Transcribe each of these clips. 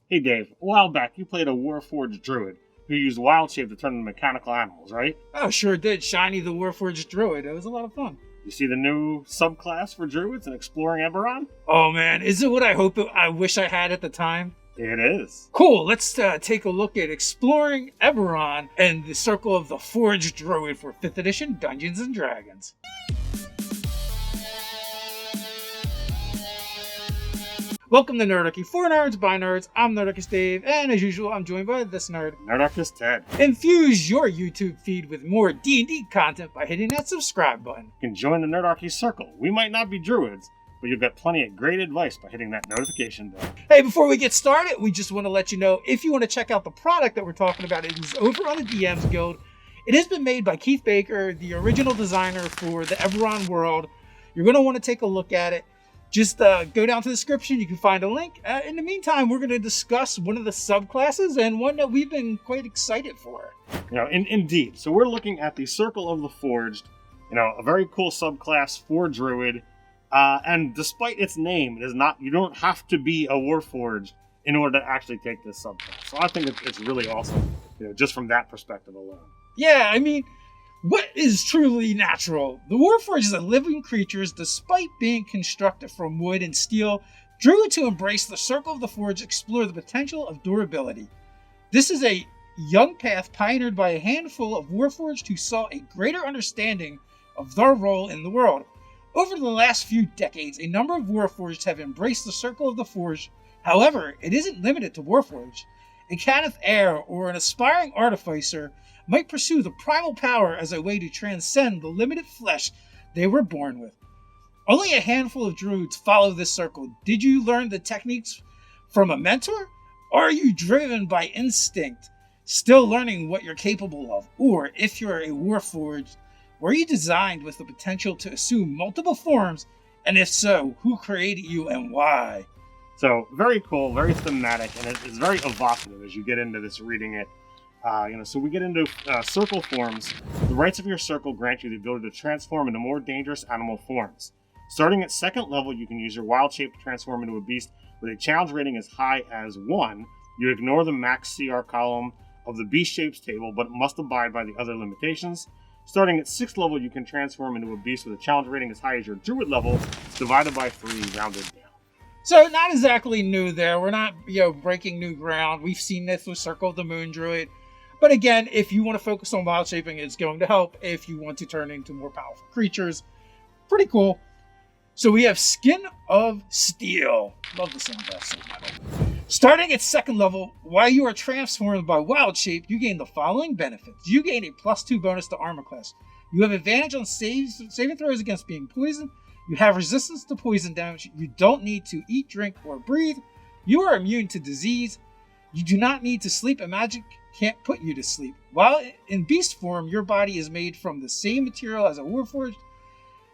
Hey Dave, a while back you played a Warforged Druid who used wild shape to turn into mechanical animals, right? Oh, sure did. Shiny the Warforged Druid. It was a lot of fun. You see the new subclass for Druids in Exploring Eberron? Oh man, is it what I wish I had at the time? It is. Cool, let's take a look at Exploring Eberron and the Circle of the Forged Druid for 5th edition Dungeons & Dragons. Welcome to Nerdarchy, for nerds, by nerds. I'm Nerdarchy Dave, and as usual, I'm joined by this nerd, Nerdarchy Ted. Infuse your YouTube feed with more D&D content by hitting that subscribe button. You can join the Nerdarchy Circle. We might not be Druids, but you'll get plenty of great advice by hitting that notification bell. Hey, before we get started, we just want to let you know, if you want to check out the product that we're talking about, it is over on the DMs Guild. It has been made by Keith Baker, the original designer for the Eberron world. You're going to want to take a look at it. Just go down to the description, you can find a link. In the meantime, we're going to discuss one of the subclasses and one that we've been quite excited for. Indeed. So we're looking at the Circle of the Forged, a very cool subclass for Druid. And despite its name, it is not. You don't have to be a Warforged in order to actually take this subclass. So I think it's really awesome, just from that perspective alone. Yeah, I mean, what is truly natural? The Warforged are living creatures, despite being constructed from wood and steel, drew to embrace the Circle of the Forged, explore the potential of durability. This is a young path pioneered by a handful of Warforged who saw a greater understanding of their role in the world. Over the last few decades, a number of Warforged have embraced the Circle of the Forged. However, it isn't limited to Warforged. A Kenneth Heir or an aspiring artificer might pursue the primal power as a way to transcend the limited flesh they were born with. Only a handful of druids follow this circle. Did you learn the techniques from a mentor? Or are you driven by instinct, still learning what you're capable of? Or if you're a Warforged, were you designed with the potential to assume multiple forms? And if so, who created you and why? So very cool, very thematic, and it's very evocative as you get into this reading it. So we get into circle forms. The rights of your circle grant you the ability to transform into more dangerous animal forms. Starting at 2nd level, you can use your wild shape to transform into a beast with a challenge rating as high as 1. You ignore the max CR column of the beast shapes table, but must abide by the other limitations. Starting at 6th level, you can transform into a beast with a challenge rating as high as your druid level, divided by 3, rounded down. So not exactly new there. We're not, breaking new ground. We've seen this with Circle of the Moon Druid. But again, if you want to focus on wild shaping, it's going to help. If you want to turn into more powerful creatures, pretty cool. So we have Skin of Steel. Love the sound of that soul metal. Starting at 2nd level, while you are transformed by wild shape, you gain the following benefits. You gain a +2 bonus to armor class. You have advantage on saving throws against being poisoned. You have resistance to poison damage. You don't need to eat, drink, or breathe. You are immune to disease. You do not need to sleep, and magic can't put you to sleep. While in beast form, your body is made from the same material as a Warforged.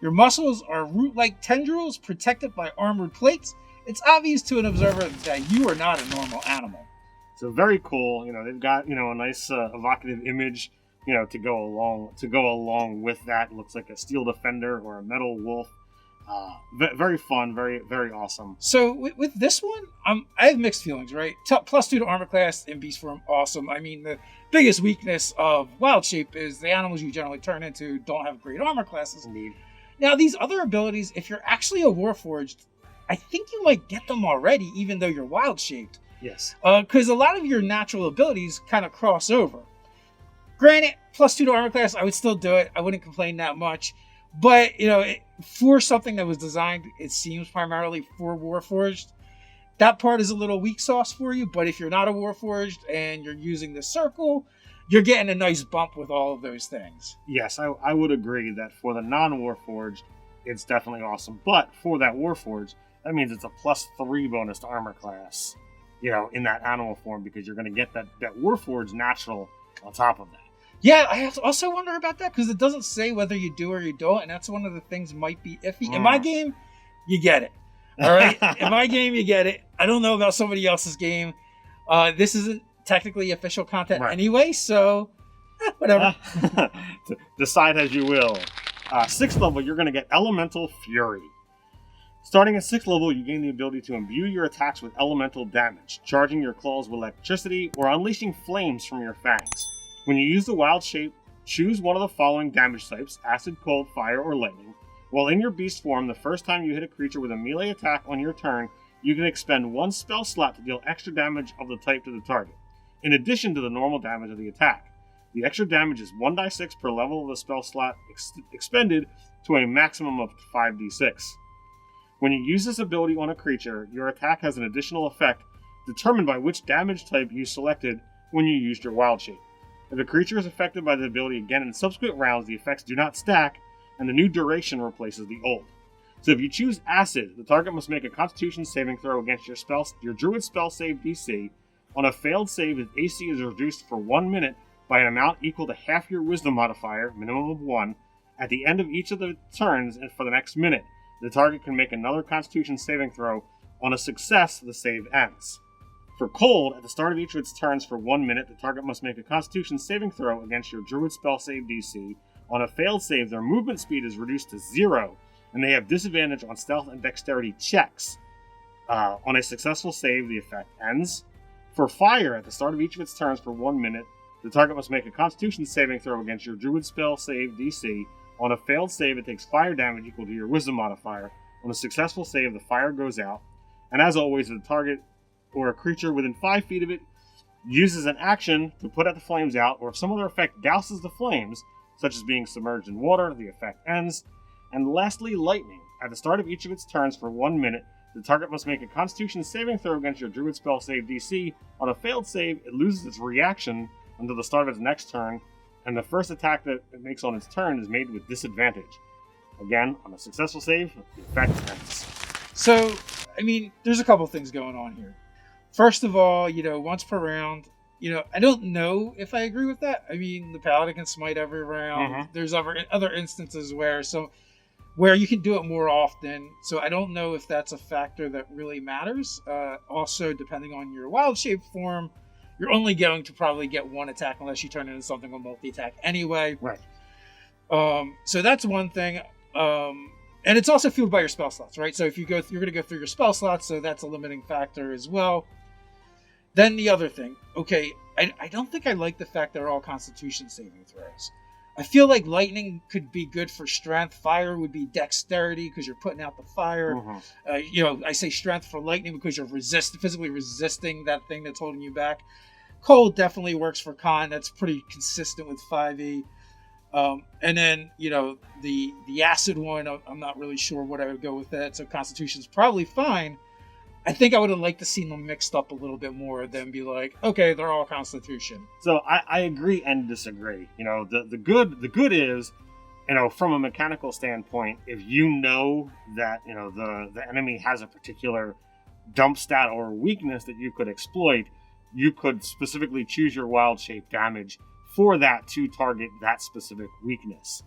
Your muscles are root-like tendrils protected by armored plates. It's obvious to an observer that you are not a normal animal. So very cool. They've got a nice evocative image to go along with that. It looks like a steel defender or a metal wolf. Very fun, very, very awesome. So with this one, I have mixed feelings, right? +2 to armor class in beast form, awesome. I mean, the biggest weakness of wild shape is the animals you generally turn into don't have great armor classes. Indeed. Now, these other abilities, if you're actually a Warforged, I think you might get them already, even though you're wild shaped. Yes. Because a lot of your natural abilities kind of cross over. Granted, +2 to armor class, I would still do it. I wouldn't complain that much. But, for something that was designed, it seems primarily for Warforged, that part is a little weak sauce for you. But if you're not a Warforged and you're using the circle, you're getting a nice bump with all of those things. Yes, I would agree that for the non-Warforged, it's definitely awesome. But for that Warforged, that means it's a +3 bonus to armor class, in that animal form, because you're going to get that Warforged natural on top of that. Yeah, I also wonder about that, because it doesn't say whether you do or you don't, and that's one of the things might be iffy. In my game, you get it. All right? In my game, you get it. I don't know about somebody else's game. This isn't technically official content anyway, so whatever. Decide as you will. 6th level, you're going to get Elemental Fury. Starting at 6th level, you gain the ability to imbue your attacks with elemental damage, charging your claws with electricity, or unleashing flames from your fangs. When you use the wild shape, choose one of the following damage types: acid, cold, fire, or lightning. While in your beast form, the first time you hit a creature with a melee attack on your turn, you can expend one spell slot to deal extra damage of the type to the target, in addition to the normal damage of the attack. The extra damage is 1d6 per level of the spell slot expended to a maximum of 5d6. When you use this ability on a creature, your attack has an additional effect determined by which damage type you selected when you used your wild shape. If a creature is affected by the ability again in subsequent rounds, the effects do not stack, and the new duration replaces the old. So if you choose Acid, the target must make a Constitution saving throw against your Druid spell save DC. On a failed save, its AC is reduced for 1 minute by an amount equal to half your Wisdom modifier, minimum of 1, at the end of each of the turns and for the next minute. The target can make another Constitution saving throw. On a success, the save ends. For Cold, at the start of each of its turns for 1 minute, the target must make a Constitution saving throw against your Druid spell save DC. On a failed save, their movement speed is reduced to 0, and they have disadvantage on stealth and dexterity checks. On a successful save, the effect ends. For Fire, at the start of each of its turns for 1 minute, the target must make a Constitution saving throw against your Druid spell save DC. On a failed save, it takes fire damage equal to your Wisdom modifier. On a successful save, the fire goes out. And as always, the target or a creature within 5 feet of it uses an action to put out the flames out, or if some other effect douses the flames, such as being submerged in water, the effect ends. And lastly, Lightning. At the start of each of its turns for 1 minute, the target must make a Constitution saving throw against your Druid spell save DC. On a failed save, it loses its reaction until the start of its next turn, and the first attack that it makes on its turn is made with disadvantage. Again, on a successful save, the effect ends. So, I mean, there's a couple things going on here. First of all, once per round, I don't know if I agree with that. I mean, the Paladin can smite every round. Mm-hmm. There's other instances where you can do it more often. So I don't know if that's a factor that really matters. Also, depending on your wild shape form, you're only going to probably get one attack unless you turn it into something with multi-attack anyway. Right. So that's one thing. And it's also fueled by your spell slots, right? So if you're going to go through your spell slots, so that's a limiting factor as well. Then the other thing, okay, I don't think I like the fact they're all Constitution saving throws. I feel like Lightning could be good for strength. Fire would be dexterity because you're putting out the fire. Mm-hmm. I say strength for Lightning because you're physically resisting that thing that's holding you back. Cold definitely works for Con. That's pretty consistent with 5e. And then, the acid one, I'm not really sure what I would go with that. So Constitution's probably fine. I think I would have liked to see them mixed up a little bit more than be like, okay, they're all Constitution. So I agree and disagree. The good is, from a mechanical standpoint, if you know that, the enemy has a particular dump stat or weakness that you could exploit, you could specifically choose your wild shape damage for that to target that specific weakness.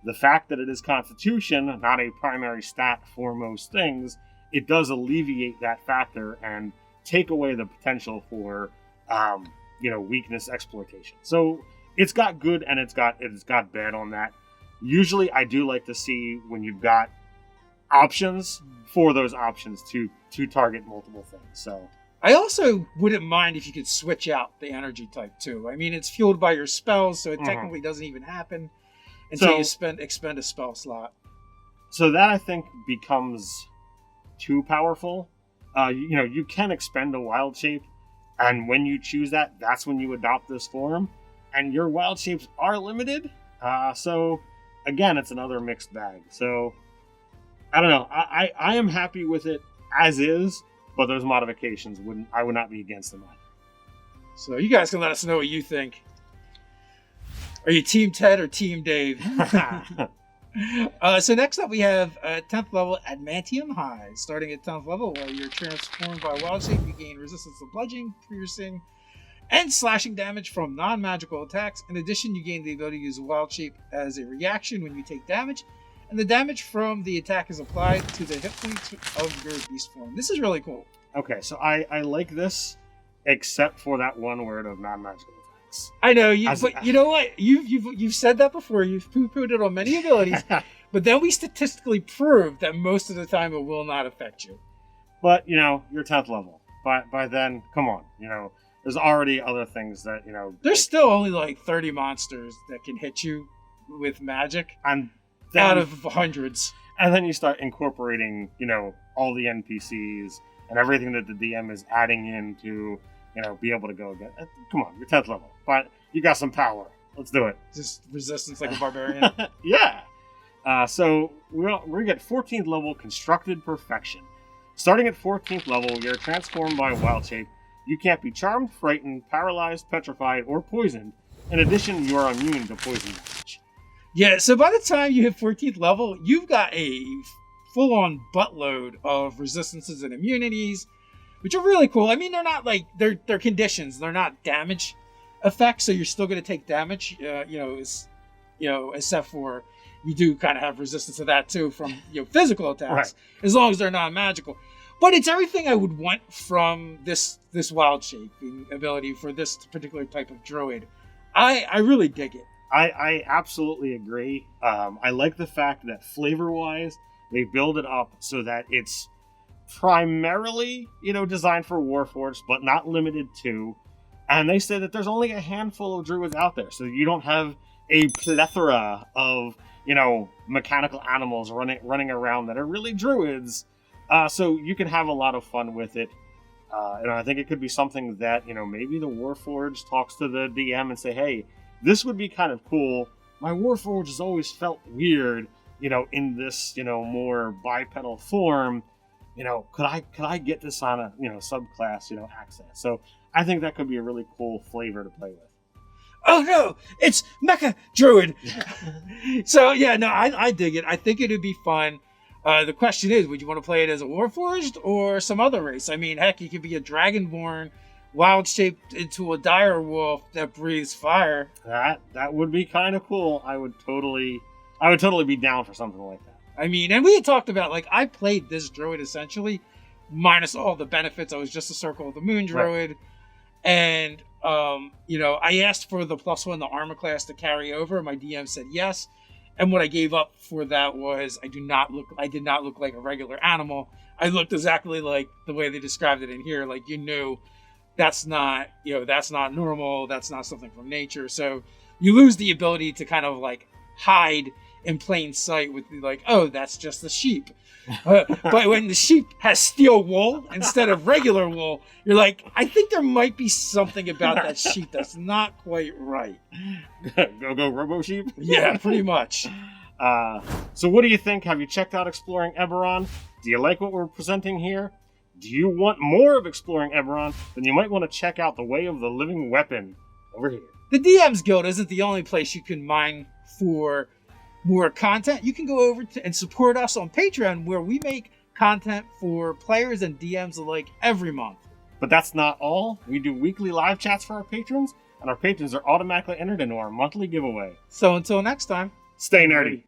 The fact that it is Constitution, not a primary stat for most things, it does alleviate that factor and take away the potential for, weakness exploitation. So it's got good and it's got bad on that. Usually I do like to see when you've got options for those options to target multiple things. So I also wouldn't mind if you could switch out the energy type too. I mean, it's fueled by your spells, so it technically doesn't even happen until you expend a spell slot. So that I think becomes too powerful. You can expend a wild shape, and when you choose that, that's when you adopt this form, and your wild shapes are limited. So again, it's another mixed bag. So I don't know. I am happy with it as is, but those modifications I would not be against them either. So you guys can let us know what you think. Are you Team Ted or Team Dave? So next up we have 10th level Atomium High. Starting at 10th level, while you're transformed by wild shape, you gain resistance to bludgeoning, piercing, and slashing damage from non-magical attacks. In addition, you gain the ability to use wild shape as a reaction when you take damage, and the damage from the attack is applied to the hit points of your beast form. This is really cool. Okay, so I like this, except for that one word of non-magical attacks. I know, but you know what? You've said that before. You've poo-pooed it on many abilities. but then we statistically prove that most of the time it will not affect you. But, you're 10th level. By then, come on, there's already other things that, There's still only like 30 monsters that can hit you with magic and then, out of hundreds. And then you start incorporating, all the NPCs and everything that the DM is adding in to, be able to go again. Come on, you're 10th level, but you got some power. Let's do it. Just resistance like a barbarian. Yeah. So we get 14th level Constructed Perfection. Starting at 14th level, you're transformed by a wild shape. You can't be charmed, frightened, paralyzed, petrified, or poisoned. In addition, you are immune to poison damage. Yeah, so by the time you hit 14th level, you've got a full-on buttload of resistances and immunities, which are really cool. I mean, they're not like, they're conditions. They're not damage effects, so you're still going to take damage, except for you do kind of have resistance to that too from physical attacks, right, as long as they're non-magical. But it's everything I would want from this wild shaping ability for this particular type of druid. I really dig it. I absolutely agree. I like the fact that flavor-wise, they build it up so that it's primarily, designed for Warforged, but not limited to. And they say that there's only a handful of druids out there, so you don't have a plethora of, mechanical animals running around that are really druids. So you can have a lot of fun with it. And I think it could be something that, maybe the Warforged talks to the DM and say, hey, this would be kind of cool. My Warforged has always felt weird, in this, more bipedal form. Could I get this on a, subclass, access? So I think that could be a really cool flavor to play with. Oh no, it's Mecha Druid. So yeah, no, I dig it. I think it'd be fun. The question is, would you want to play it as a Warforged or some other race? I mean, heck, you could be a Dragonborn, wild-shaped into a dire wolf that breathes fire. That would be kind of cool. I would totally be down for something like that. I mean, and we had talked about, like, I played this druid essentially, minus all the benefits. I was just a Circle of the Moon druid. Right. And, I asked for the +1, the armor class to carry over. My DM said yes. And what I gave up for that was I did not look like a regular animal. I looked exactly like the way they described it in here. Like, that's not normal. That's not something from nature. So you lose the ability to kind of like hide in plain sight with like, oh, that's just the sheep. But when the sheep has steel wool instead of regular wool, you're like, I think there might be something about that sheep that's not quite right. Go Robo Sheep? Yeah, pretty much. So what do you think? Have you checked out Exploring Eberron? Do you like what we're presenting here? Do you want more of Exploring Eberron? Then you might want to check out the Way of the Living Weapon over here. The DM's Guild isn't the only place you can mine for more content. You can go over and support us on Patreon, where we make content for players and DMs alike every month. But that's not all. We do weekly live chats for our patrons, and our patrons are automatically entered into our monthly giveaway. So until next time, stay nerdy.